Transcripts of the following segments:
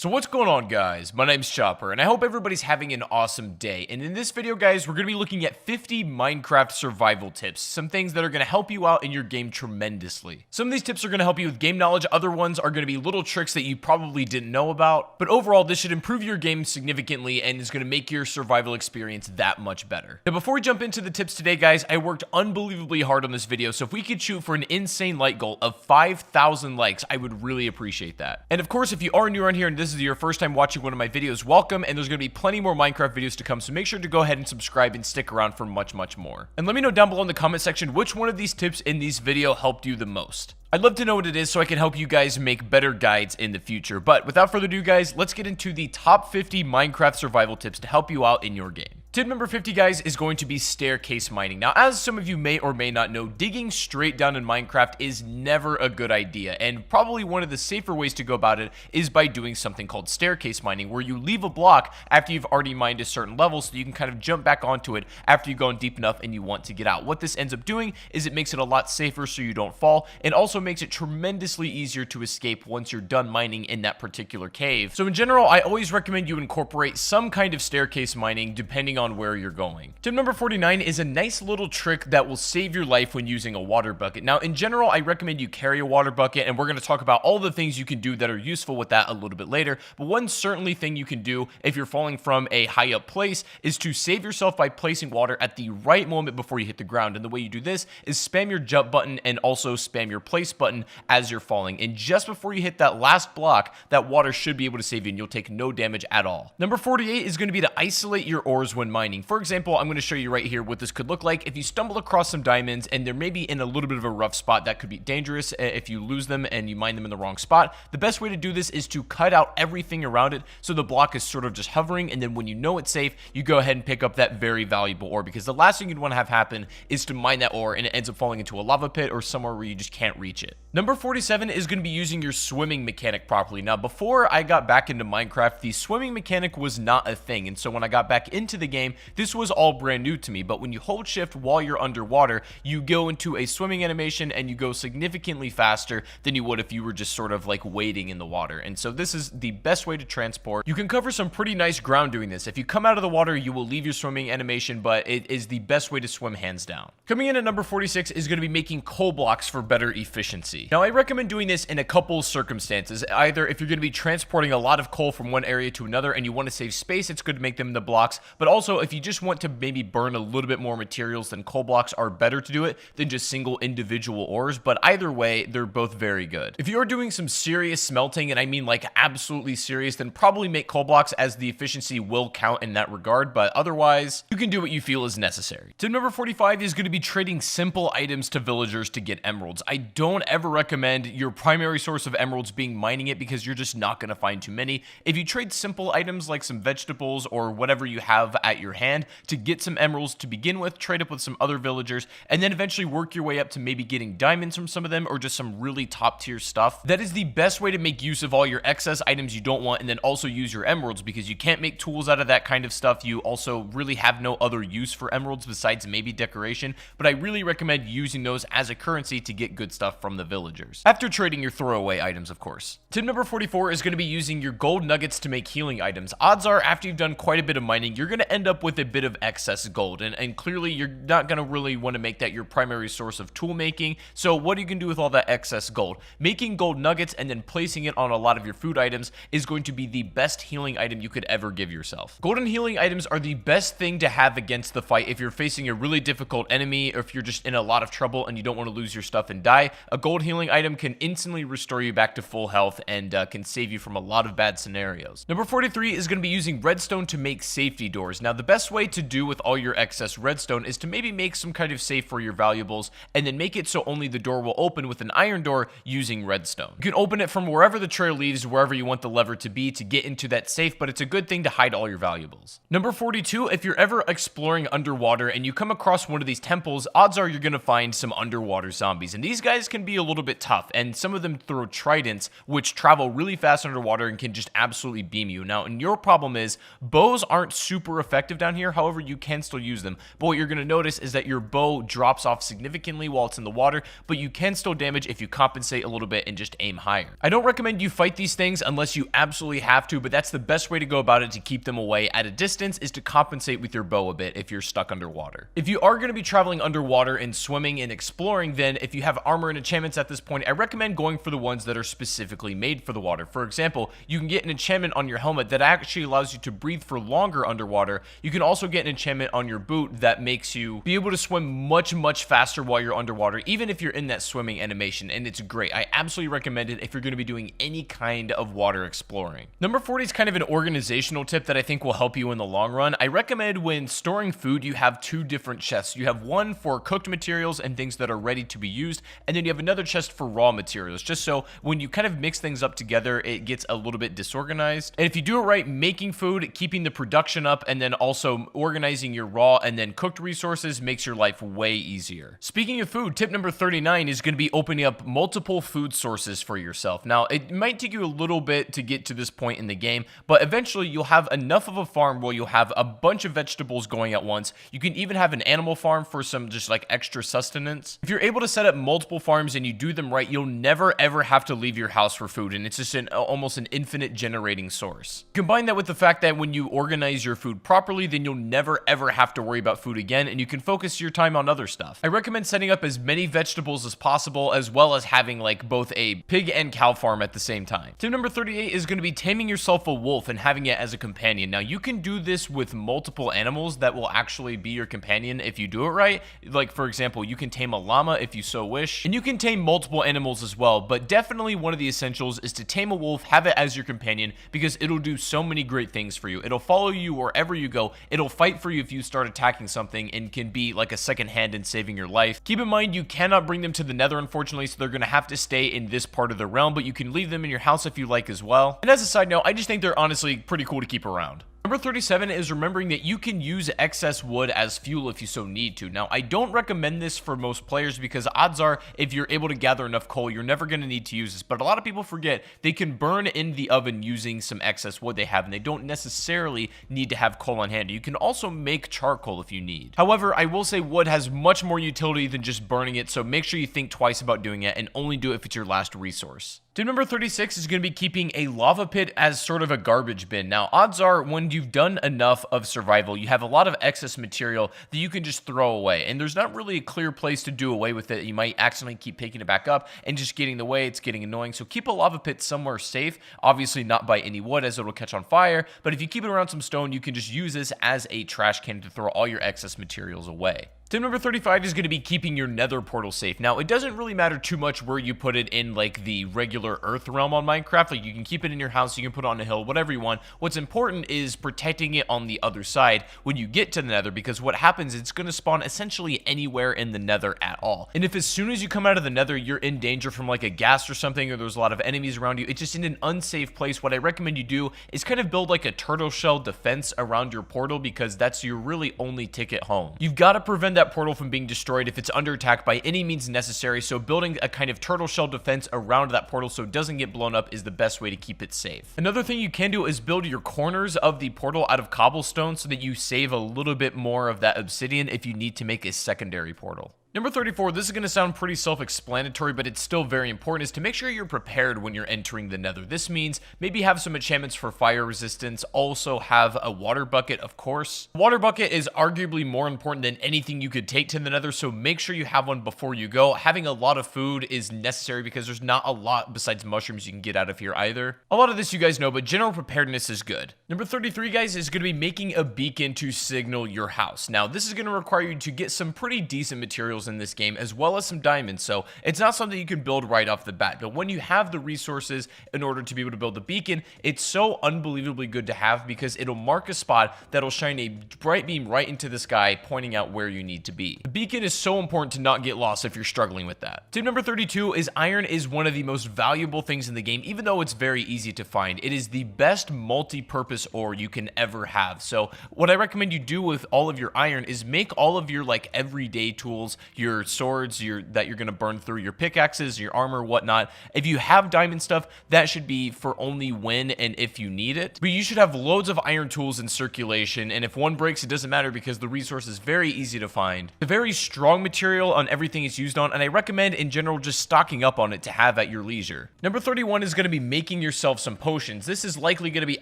So what's going on, guys? My name's Chopper, and I hope everybody's having an awesome day. And in this video, guys, we're going to be looking at 50 Minecraft survival tips. Some things that are going to help you out in your game tremendously. Some of these tips are going to help you with game knowledge. Other ones are going to be little tricks that you probably didn't know about. But overall, this should improve your game significantly and is going to make your survival experience that much better. Now, before we jump into the tips today, guys, I worked unbelievably hard on this video. So if we could shoot for an insane like goal of 5,000 likes, I would really appreciate that. And of course, if you are new around here and this is your first time watching one of my videos, welcome, and there's going to be plenty more Minecraft videos to come, so make sure to go ahead and subscribe and stick around for much more. And let me know down below in the comment section which one of these tips in this video helped you the most. I'd love to know what it is so I can help you guys make better guides in the future. But without further ado, guys, let's get into the top 50 Minecraft survival tips to help you out in your game. Tip number 50, guys, is going to be staircase mining. Now, as some of you may or may not know, digging straight down in Minecraft is never a good idea, and probably one of the safer ways to go about it is by doing something called staircase mining, where you leave a block after you've already mined a certain level so you can kind of jump back onto it after you've gone deep enough and you want to get out. What this ends up doing is it makes it a lot safer so you don't fall, and also makes it tremendously easier to escape once you're done mining in that particular cave. So in general, I always recommend you incorporate some kind of staircase mining depending on where you're going. Tip number 49 is a nice little trick that will save your life when using a water bucket. Now, in general, I recommend you carry a water bucket, and we're going to talk about all the things you can do that are useful with that a little bit later. But one certainly thing you can do if you're falling from a high up place is to save yourself by placing water at the right moment before you hit the ground. And the way you do this is spam your jump button and also spam your place button as you're falling. And just before you hit that last block, that water should be able to save you and you'll take no damage at all. Number 48 is going to be to isolate your ores when mining. For example, I'm going to show you right here what this could look like if you stumble across some diamonds and they're maybe in a little bit of a rough spot. That could be dangerous if you lose them and you mine them in the wrong spot. The best way to do this is to cut out everything around it so the block is sort of just hovering, and then when you know it's safe, you go ahead and pick up that very valuable ore, because the last thing you'd want to have happen is to mine that ore and it ends up falling into a lava pit or somewhere where you just can't reach it. Number 47 is going to be using your swimming mechanic properly. Now, before I got back into Minecraft, the swimming mechanic was not a thing, and so when I got back into the game, this was all brand new to me. But when you hold shift while you're underwater, you go into a swimming animation and you go significantly faster than you would if you were just sort of like wading in the water. And so this is the best way to transport. You can cover some pretty nice ground doing this. If you come out of the water, you will leave your swimming animation, but it is the best way to swim hands down. Coming in at number 46 is going to be making coal blocks for better efficiency. Now, I recommend doing this in a couple circumstances. Either if you're going to be transporting a lot of coal from one area to another and you want to save space, it's good to make them into blocks. But also, if you just want to maybe burn a little bit more materials, then coal blocks are better to do it than just single individual ores. But either way, they're both very good. If you're doing some serious smelting, and I mean like absolutely serious, then probably make coal blocks, as the efficiency will count in that regard. But otherwise, you can do what you feel is necessary. Tip number 45 is going to be trading simple items to villagers to get emeralds. I don't ever recommend your primary source of emeralds being mining it, because you're just not going to find too many. If you trade simple items like some vegetables or whatever you have at your hand to get some emeralds to begin with, trade up with some other villagers, and then eventually work your way up to maybe getting diamonds from some of them or just some really top tier stuff, that is the best way to make use of all your excess items you don't want, and then also use your emeralds, because you can't make tools out of that kind of stuff. You also really have no other use for emeralds besides maybe decoration, but I really recommend using those as a currency to get good stuff from the villagers, after trading your throwaway items, of course. Tip number 44 is going to be using your gold nuggets to make healing items. Odds are, after you've done quite a bit of mining, you're going to end up with a bit of excess gold, and clearly you're not going to really want to make that your primary source of tool making. So what you can do with all that excess gold? Making gold nuggets and then placing it on a lot of your food items is going to be the best healing item you could ever give yourself. Golden healing items are the best thing to have against the fight if you're facing a really difficult enemy, or if you're just in a lot of trouble and you don't want to lose your stuff and die. A gold healing item can instantly restore you back to full health and can save you from a lot of bad scenarios. Number 43 is going to be using redstone to make safety doors. Now, the best way to do with all your excess redstone is to maybe make some kind of safe for your valuables, and then make it so only the door will open with an iron door using redstone. You can open it from wherever the trail leads, wherever you want the lever to be to get into that safe, but it's a good thing to hide all your valuables. Number 42, if you're ever exploring underwater and you come across one of these temples, odds are you're going to find some underwater zombies, and these guys can be a little bit tough, and some of them throw tridents, which travel really fast underwater and can just absolutely beam you. Now, and your problem is bows aren't super effective effective down here. However, you can still use them. But what you're going to notice is that your bow drops off significantly while it's in the water, but you can still damage if you compensate a little bit and just aim higher. I don't recommend you fight these things unless you absolutely have to, but that's the best way to go about it to keep them away at a distance, is to compensate with your bow a bit if you're stuck underwater. If you are going to be traveling underwater and swimming and exploring, then if you have armor and enchantments at this point, I recommend going for the ones that are specifically made for the water. For example, you can get an enchantment on your helmet that actually allows you to breathe for longer underwater. You can also get an enchantment on your boot that makes you be able to swim much faster while you're underwater, even if you're in that swimming animation, and it's great. I absolutely recommend it if you're going to be doing any kind of water exploring. Number 40 is kind of an organizational tip that I think will help you in the long run. I recommend when storing food, you have two different chests. You have one for cooked materials and things that are ready to be used, and then you have another chest for raw materials, just so when you kind of mix things up together, it gets a little bit disorganized. And if you do it right, making food, keeping the production up, and then also organizing your raw and then cooked resources makes your life way easier. Speaking of food, tip number 39 is going to be opening up multiple food sources for yourself. Now, it might take you a little bit to get to this point in the game, but eventually you'll have enough of a farm where you'll have a bunch of vegetables going at once. You can even have an animal farm for some just like extra sustenance. If you're able to set up multiple farms and you do them right, you'll never ever have to leave your house for food, and it's just almost an infinite generating source. Combine that with the fact that when you organize your food properly, then you'll never ever have to worry about food again, and you can focus your time on other stuff. I recommend setting up as many vegetables as possible, as well as having like both a pig and cow farm at the same time. Tip number 38 is going to be taming yourself a wolf and having it as a companion. Now, you can do this with multiple animals that will actually be your companion if you do it right. Like, for example, you can tame a llama if you so wish, and you can tame multiple animals as well, but definitely one of the essentials is to tame a wolf, have it as your companion, because it'll do so many great things for you. It'll follow you wherever you go. It'll fight for you if you start attacking something, and can be like a second hand in saving your life. Keep in mind, you cannot bring them to the nether, unfortunately, so they're going to have to stay in this part of the realm, but you can leave them in your house if you like as well. And as a side note, I just think they're honestly pretty cool to keep around. Number 37 is remembering that you can use excess wood as fuel if you so need to. Now, I don't recommend this for most players because odds are if you're able to gather enough coal, you're never going to need to use this. But a lot of people forget they can burn in the oven using some excess wood they have, and they don't necessarily need to have coal on hand. You can also make charcoal if you need. However, I will say wood has much more utility than just burning it, so make sure you think twice about doing it and only do it if it's your last resource. Tip number 36 is going to be keeping a lava pit as sort of a garbage bin. Now, odds are when you've done enough of survival, you have a lot of excess material that you can just throw away, and there's not really a clear place to do away with it. You might accidentally keep picking it back up and just getting in the way. It's getting annoying. So keep a lava pit somewhere safe, obviously not by any wood as it'll catch on fire, but if you keep it around some stone, you can just use this as a trash can to throw all your excess materials away. Tip number 35 is going to be keeping your nether portal safe. Now, it doesn't really matter too much where you put it in like the regular earth realm on Minecraft. Like, you can keep it in your house, you can put it on a hill, whatever you want. What's important is protecting it on the other side when you get to the nether, because what happens is it's going to spawn essentially anywhere in the nether at all. And if as soon as you come out of the nether, you're in danger from like a ghast or something, or there's a lot of enemies around you, it's just in an unsafe place. What I recommend you do is kind of build like a turtle shell defense around your portal, because that's your really only ticket home. You've got to prevent that portal from being destroyed if it's under attack by any means necessary, so building a kind of turtle shell defense around that portal so it doesn't get blown up is the best way to keep it safe. Another thing you can do is build your corners of the portal out of cobblestone so that you save a little bit more of that obsidian if you need to make a secondary portal. Number 34, this is going to sound pretty self-explanatory, but it's still very important, is to make sure you're prepared when you're entering the nether. This means maybe have some enchantments for fire resistance, also have a water bucket, of course. Water bucket is arguably more important than anything you could take to the nether, so make sure you have one before you go. Having a lot of food is necessary because there's not a lot besides mushrooms you can get out of here either. A lot of this you guys know, but general preparedness is good. Number 33, guys, is going to be making a beacon to signal your house. Now, this is going to require you to get some pretty decent materials in this game, as well as some diamonds, so it's not something you can build right off the bat, but when you have the resources in order to be able to build the beacon, it's so unbelievably good to have because it'll mark a spot that'll shine a bright beam right into the sky, pointing out where you need to be. The beacon is so important to not get lost if you're struggling with that. Tip number 32 is iron is one of the most valuable things in the game, even though it's very easy to find. It is the best multi-purpose ore you can ever have, so what I recommend you do with all of your iron is make all of your like everyday tools, your swords that you're going to burn through, your pickaxes, your armor, whatnot. If you have diamond stuff, that should be for only when and if you need it. But you should have loads of iron tools in circulation, and if one breaks, it doesn't matter because the resource is very easy to find. It's a very strong material on everything it's used on, and I recommend in general just stocking up on it to have at your leisure. Number 31 is going to be making yourself some potions. This is likely going to be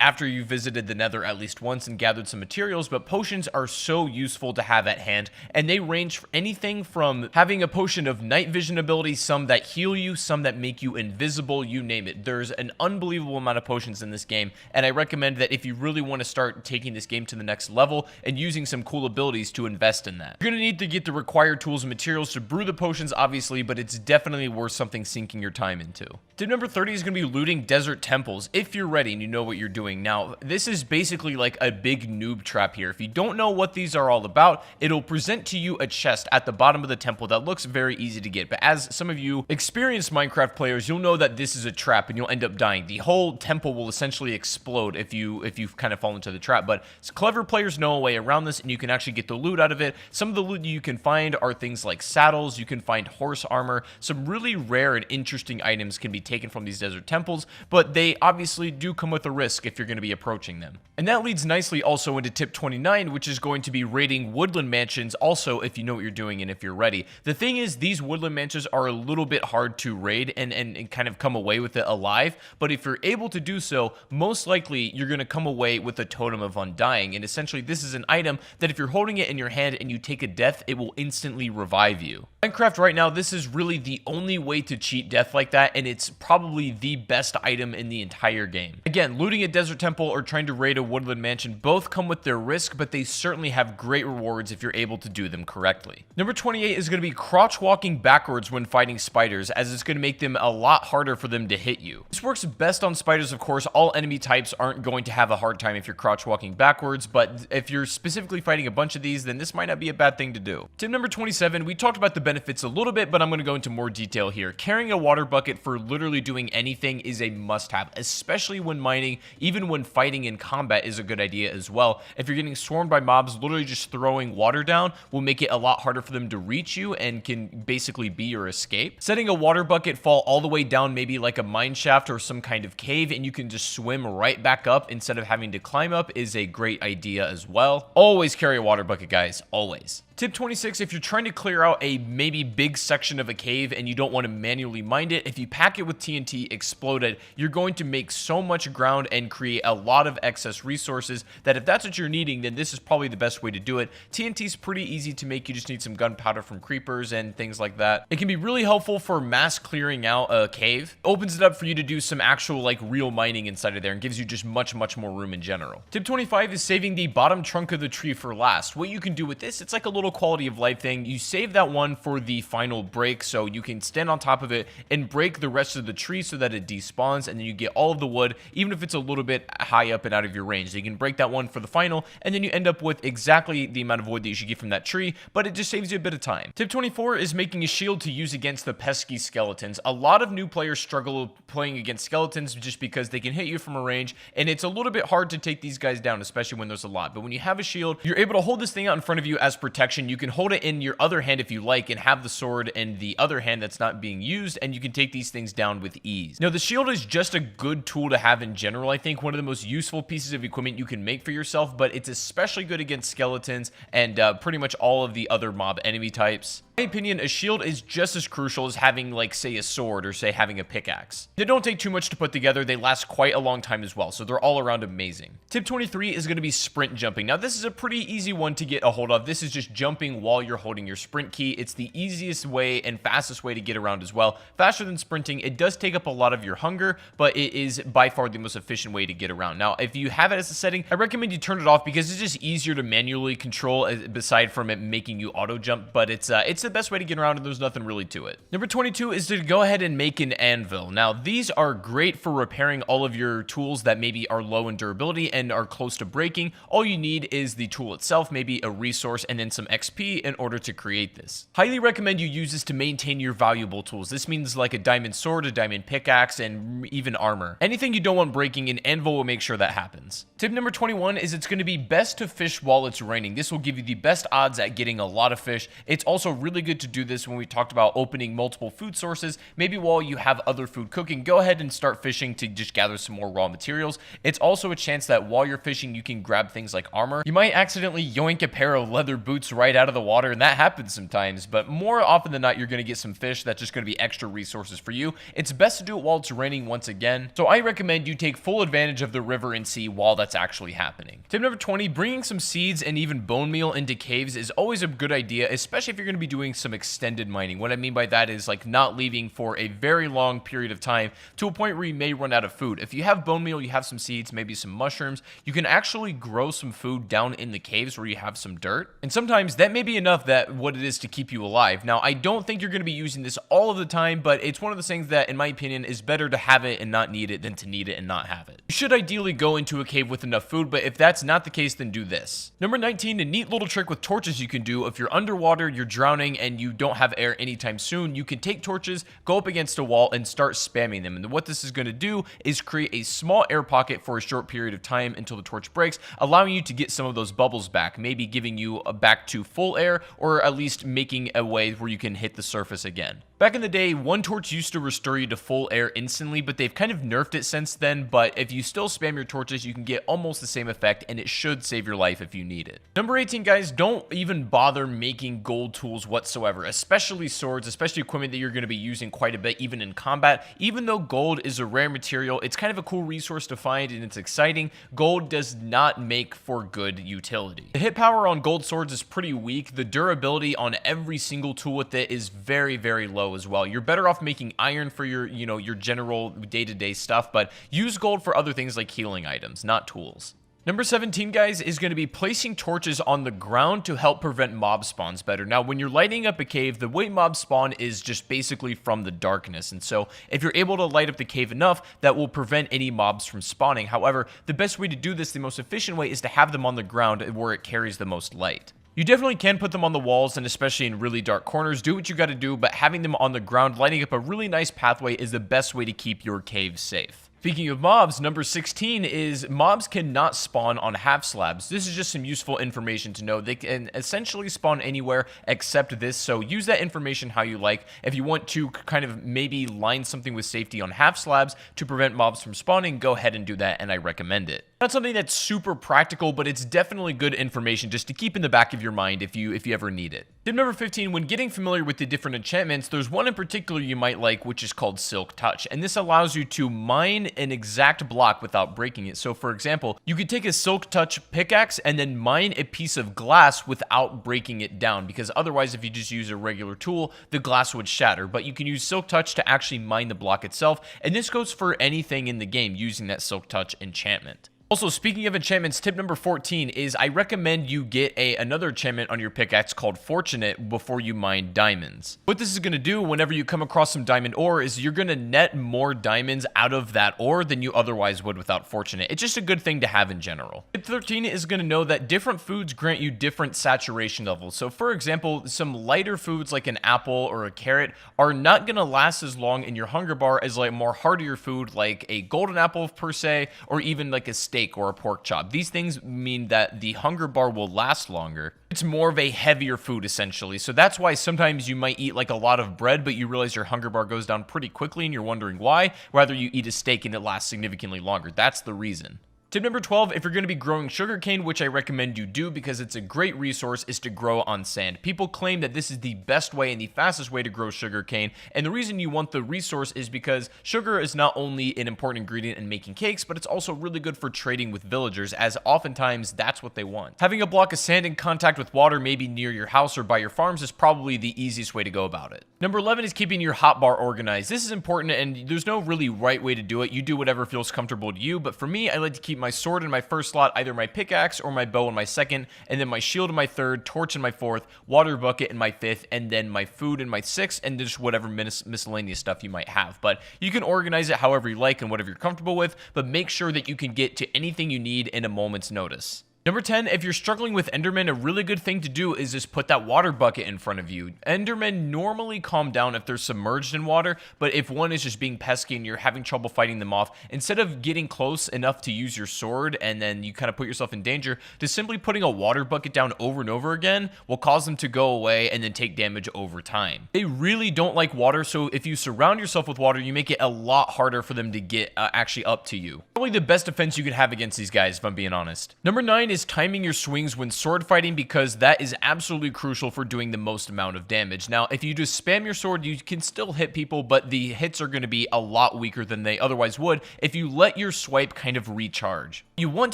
after you visited the Nether at least once and gathered some materials, but potions are so useful to have at hand, and they range for anything from having a potion of night vision ability, some that heal you, some that make you invisible, you name it. There's an unbelievable amount of potions in this game, and I recommend that if you really want to start taking this game to the next level and using some cool abilities, to invest in that. You're going to need to get the required tools and materials to brew the potions, obviously, but it's definitely worth something sinking your time into. Tip number 30 is going to be looting desert temples if you're ready and you know what you're doing. Now, this is basically like a big noob trap here. If you don't know what these are all about, it'll present to you a chest at the bottom of the temple that looks very easy to get. But as some of you experienced Minecraft players, you'll know that this is a trap and you'll end up dying. The whole temple will essentially explode if you kind of fall into the trap. But clever players know a way around this, and you can actually get the loot out of it. Some of the loot you can find are things like saddles. You can find horse armor. Some really rare and interesting items can be taken from these desert temples, but they obviously do come with a risk if you're going to be approaching them. And that leads nicely also into tip 29, which is going to be raiding woodland mansions also if you know what you're doing and if you're ready. The thing is, these woodland mansions are a little bit hard to raid and kind of come away with it alive, but if you're able to do so, most likely you're going to come away with a totem of undying, and essentially this is an item that if you're holding it in your hand and you take a death, it will instantly revive you. Minecraft right now, this is really the only way to cheat death like that, and it's probably the best item in the entire game. Again, looting a desert temple or trying to raid a woodland mansion both come with their risk, but they certainly have great rewards if you're able to do them correctly. Number 28 is going to be crouch walking backwards when fighting spiders, as it's going to make them a lot harder for them to hit you. This works best on spiders, of course. All enemy types aren't going to have a hard time if you're crouch walking backwards, but if you're specifically fighting a bunch of these, then this might not be a bad thing to do. Tip number 27, we talked about the benefits a little bit, but I'm going to go into more detail here. Carrying a water bucket for literally doing anything is a must-have, especially when mining. Even when fighting in combat is a good idea as well. If you're getting swarmed by mobs, literally just throwing water down will make it a lot harder for them to reach you and can basically be your escape. Setting a water bucket fall all the way down maybe like a mine shaft or some kind of cave, and you can just swim right back up instead of having to climb up, is a great idea as well. Always carry a water bucket, guys. Always. Tip 26, if you're trying to clear out a maybe big section of a cave and you don't want to manually mine it, if you pack it with TNT, explode it, you're going to make so much ground and create a lot of excess resources that if that's what you're needing, then this is probably the best way to do it. TNT is pretty easy to make. You just need some gunpowder from creepers and things like that. It can be really helpful for mass clearing out a cave. It opens it up for you to do some actual like real mining inside of there and gives you just much more room in general. Tip 25 is saving the bottom trunk of the tree for last. What you can do with this, it's like a little quality of life thing. You save that one for the final break, so you can stand on top of it and break the rest of the tree so that it despawns, and then you get all of the wood, even if it's a little bit high up and out of your range. So you can break that one for the final, and then you end up with exactly the amount of wood that you should get from that tree, but it just saves you a bit of time. Tip 24 is making a shield to use against the pesky skeletons. A lot of new players struggle playing against skeletons just because they can hit you from a range, and it's a little bit hard to take these guys down, especially when there's a lot. But when you have a shield, you're able to hold this thing out in front of you as protection. You can hold it in your other hand if you like and have the sword in the other hand that's not being used, and you can take these things down with ease. Now, the shield is just a good tool to have in general. I think one of the most useful pieces of equipment you can make for yourself, but it's especially good against skeletons and pretty much all of the other mob enemy types. In my opinion, a shield is just as crucial as having, like, say, a sword or, say, having a pickaxe. They don't take too much to put together. They last quite a long time as well, so they're all around amazing. Tip 23 is going to be sprint jumping. Now, this is a pretty easy one to get a hold of. This is just jumping while you're holding your sprint key. It's the easiest way and fastest way to get around as well. Faster than sprinting. It does take up a lot of your hunger, but it is by far the most efficient way to get around. Now, if you have it as a setting, I recommend you turn it off because it's just easier to manually control aside from it making you auto jump, but it's the best way to get around, and there's nothing really to it. Number 22 is to go ahead and make an anvil. Now, these are great for repairing all of your tools that maybe are low in durability and are close to breaking. All you need is the tool itself, maybe a resource, and then some XP in order to create this. Highly recommend you use this to maintain your valuable tools. This means like a diamond sword, a diamond pickaxe, and even armor. Anything you don't want breaking, an anvil will make sure that happens. Tip number 21 is it's going to be best to fish while it's raining. This will give you the best odds at getting a lot of fish. It's also really really good to do this when we talked about opening multiple food sources. Maybe while you have other food cooking, go ahead and start fishing to just gather some more raw materials. It's also a chance that while you're fishing, you can grab things like armor. You might accidentally yoink a pair of leather boots right out of the water, and that happens sometimes, but more often than not, you're going to get some fish that's just going to be extra resources for you. It's best to do it while it's raining once again, so I recommend you take full advantage of the river and sea while that's actually happening. Tip number 20, bringing some seeds and even bone meal into caves is always a good idea, especially if you're going to be doing some extended mining. What I mean by that is like not leaving for a very long period of time to a point where you may run out of food. If you have bone meal, you have some seeds, maybe some mushrooms, you can actually grow some food down in the caves where you have some dirt, and sometimes that may be enough that what it is to keep you alive. Now, I don't think you're going to be using this all of the time, but it's one of those things that, in my opinion, is better to have it and not need it than to need it and not have it. You should ideally go into a cave with enough food, but if that's not the case, then do this. Number 19, a neat little trick with torches you can do. If you're underwater, you're drowning, and you don't have air anytime soon, you can take torches, go up against a wall, and start spamming them. And what this is going to do is create a small air pocket for a short period of time until the torch breaks, allowing you to get some of those bubbles back, maybe giving you back to full air, or at least making a way where you can hit the surface again. Back in the day, one torch used to restore you to full air instantly, but they've kind of nerfed it since then. But if you still spam your torches, you can get almost the same effect, and it should save your life if you need it. Number 18, guys, don't even bother making gold tools whatsoever, especially swords, especially equipment that you're going to be using quite a bit, even in combat. Even though gold is a rare material, it's kind of a cool resource to find, and it's exciting. Gold does not make for good utility. The hit power on gold swords is pretty weak. The durability on every single tool with it is very, very low as well. You're better off making iron for your, your general day-to-day stuff, but use gold for other things like healing items, not tools. Number 17, guys, is going to be placing torches on the ground to help prevent mob spawns better. Now, when you're lighting up a cave, the way mobs spawn is just basically from the darkness. And so if you're able to light up the cave enough, that will prevent any mobs from spawning. However, the best way to do this, the most efficient way, is to have them on the ground where it carries the most light. You definitely can put them on the walls, and especially in really dark corners, do what you got to do, but having them on the ground, lighting up a really nice pathway is the best way to keep your cave safe. Speaking of mobs, number 16 is mobs cannot spawn on half slabs. This is just some useful information to know. They can essentially spawn anywhere except this, so use that information how you like. If you want to kind of maybe line something with safety on half slabs to prevent mobs from spawning, go ahead and do that, and I recommend it. Not something that's super practical, but it's definitely good information just to keep in the back of your mind if you ever need it. Tip number 15, when getting familiar with the different enchantments, there's one in particular you might like, which is called Silk Touch, and this allows you to mine an exact block without breaking it. So for example, you could take a Silk Touch pickaxe and then mine a piece of glass without breaking it down, because otherwise if you just use a regular tool, the glass would shatter. But you can use Silk Touch to actually mine the block itself, and this goes for anything in the game using that Silk Touch enchantment. Also, speaking of enchantments, tip number 14 is I recommend you get another enchantment on your pickaxe called Fortunate before you mine diamonds. What this is going to do whenever you come across some diamond ore is you're going to net more diamonds out of that ore than you otherwise would without Fortunate. It's just a good thing to have in general. Tip 13 is going to know that different foods grant you different saturation levels. So for example, some lighter foods like an apple or a carrot are not going to last as long in your hunger bar as like more heartier food like a golden apple per se, or even like a steak or a pork chop. These things mean that the hunger bar will last longer. It's more of a heavier food essentially. So that's why sometimes you might eat like a lot of bread, but you realize your hunger bar goes down pretty quickly and you're wondering why. Rather you eat a steak and it lasts significantly longer. That's the reason. Tip number 12, if you're going to be growing sugarcane, which I recommend you do because it's a great resource, is to grow on sand. People claim that this is the best way and the fastest way to grow sugarcane, and the reason you want the resource is because sugar is not only an important ingredient in making cakes, but it's also really good for trading with villagers, as oftentimes that's what they want. Having a block of sand in contact with water, maybe near your house or by your farms, is probably the easiest way to go about it. Number 11 is keeping your hotbar organized. This is important, and there's no really right way to do it. You do whatever feels comfortable to you, but for me, I like to keep my sword in my first slot, either my pickaxe or my bow in my second, and then my shield in my third, torch in my fourth, water bucket in my fifth, and then my food in my sixth, and just whatever miscellaneous stuff you might have. But you can organize it however you like and whatever you're comfortable with, but make sure that you can get to anything you need in a moment's notice. Number 10, if you're struggling with Endermen, a really good thing to do is just put that water bucket in front of you. Endermen normally calm down if they're submerged in water, but if one is just being pesky and you're having trouble fighting them off, instead of getting close enough to use your sword and then you kind of put yourself in danger, just simply putting a water bucket down over and over again will cause them to go away and then take damage over time. They really don't like water, so if you surround yourself with water, you make it a lot harder for them to get actually up to you. Probably the best defense you can have against these guys, if I'm being honest. Number 9 is timing your swings when sword fighting, because that is absolutely crucial for doing the most amount of damage. Now, if you just spam your sword, you can still hit people, but the hits are going to be a lot weaker than they otherwise would if you let your swipe kind of recharge. What you want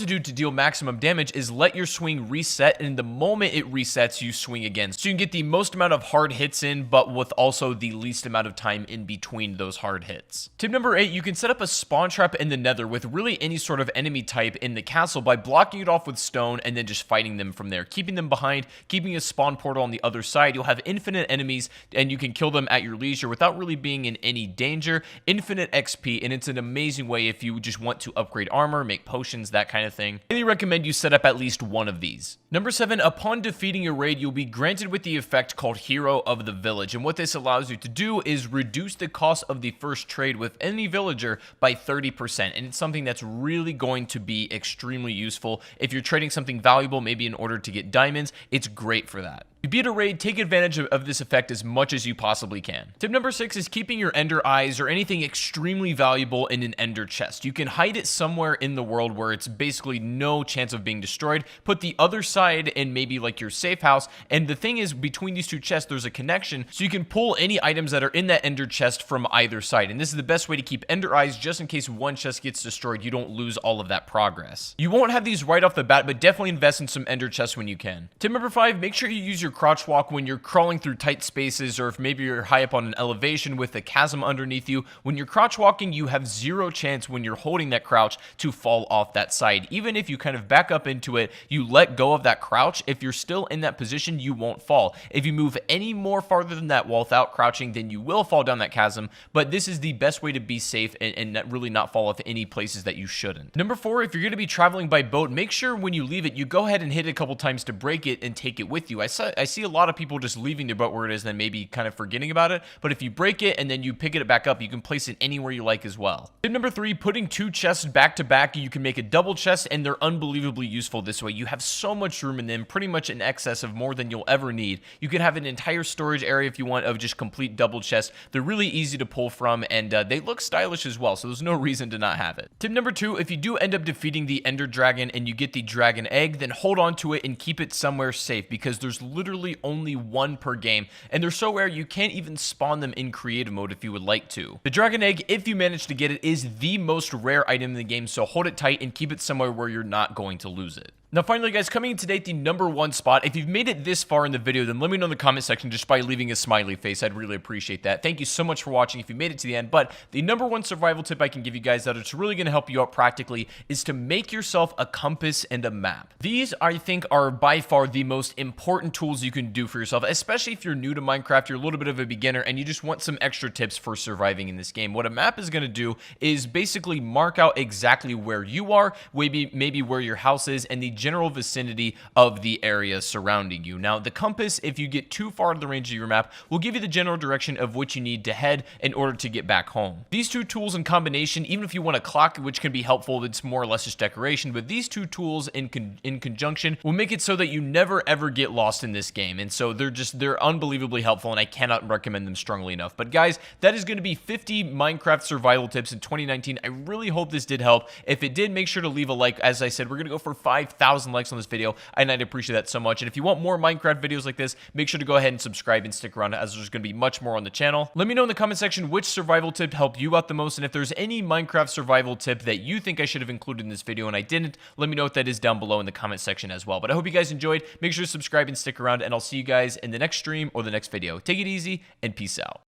to do to deal maximum damage is let your swing reset, and the moment it resets, you swing again. So you can get the most amount of hard hits in, but with also the least amount of time in between those hard hits. Tip number 8, you can set up a spawn trap in the nether with really any sort of enemy type in the castle by blocking it off with stone and then just fighting them from there, keeping them behind, keeping a spawn portal on the other side. You'll have infinite enemies and you can kill them at your leisure without really being in any danger. Infinite XP, and it's an amazing way if you just want to upgrade armor, make potions, that kind of thing. I really recommend you set up at least one of these. Number 7, upon defeating a raid, you'll be granted with the effect called Hero of the Village, and what this allows you to do is reduce the cost of the first trade with any villager by 30%, and it's something that's really going to be extremely useful. If you're trading something valuable, maybe in order to get diamonds, it's great for that. To beat a raid, take advantage of this effect as much as you possibly can. Tip number 6 is keeping your ender eyes or anything extremely valuable in an ender chest. You can hide it somewhere in the world where it's basically no chance of being destroyed. Put the other side in maybe like your safe house, and the thing is, between these two chests there's a connection, so you can pull any items that are in that ender chest from either side, and this is the best way to keep ender eyes just in case one chest gets destroyed. You don't lose all of that progress. You won't have these right off the bat, but definitely invest in some ender chests when you can. Tip number 5, make sure you use your crouch walk when you're crawling through tight spaces, or if maybe you're high up on an elevation with a chasm underneath you. When you're crouch walking, you have zero chance when you're holding that crouch to fall off that side. Even if you kind of back up into it, you let go of that crouch, if you're still in that position, you won't fall. If you move any more farther than that without crouching, then you will fall down that chasm, but this is the best way to be safe and really not fall off any places that you shouldn't. Number 4, if you're going to be traveling by boat, make sure when you leave it, you go ahead and hit it a couple times to break it and take it with you. I see a lot of people just leaving their boat where it is and then maybe kind of forgetting about it, but if you break it and then you pick it back up, you can place it anywhere you like as well. Tip number 3, putting 2 chests back to back. You can make a double chest, and they're unbelievably useful this way. You have so much room in them, pretty much in excess of more than you'll ever need. You can have an entire storage area if you want of just complete double chests. They're really easy to pull from, and they look stylish as well, so there's no reason to not have it. Tip number 2, if you do end up defeating the ender dragon and you get the dragon egg, then hold on to it and keep it somewhere safe, because there's literally only one per game, and they're so rare you can't even spawn them in creative mode if you would like to. The dragon egg, if you manage to get it, is the most rare item in the game, so hold it tight and keep it somewhere where you're not going to lose it. Now finally guys, coming in today at the number 1 spot, if you've made it this far in the video, then let me know in the comment section just by leaving a smiley face. I'd really appreciate that. Thank you so much for watching if you made it to the end, but the number 1 survival tip I can give you guys that it's really going to help you out practically is to make yourself a compass and a map. These, I think, are by far the most important tools you can do for yourself, especially if you're new to Minecraft, you're a little bit of a beginner, and you just want some extra tips for surviving in this game. What a map is going to do is basically mark out exactly where you are, maybe where your house is, and the general vicinity of the area surrounding you. Now, the compass, if you get too far to the range of your map, will give you the general direction of which you need to head in order to get back home. These two tools in combination, even if you want a clock, which can be helpful, it's more or less just decoration, but these two tools in conjunction will make it so that you never ever get lost in this game, and so they're unbelievably helpful, and I cannot recommend them strongly enough. But guys, that is going to be 50 Minecraft survival tips in 2019. I really hope this did help. If it did, make sure to leave a like. As I said, we're going to go for 5,000 likes on this video, and I'd appreciate that so much. And if you want more Minecraft videos like this, make sure to go ahead and subscribe and stick around, as there's going to be much more on the channel. Let me know in the comment section which survival tip helped you out the most, and if there's any Minecraft survival tip that you think I should have included in this video and I didn't, let me know what that is down below in the comment section as well. But I hope you guys enjoyed. Make sure to subscribe and stick around, and I'll see you guys in the next stream or the next video. Take it easy, and peace out.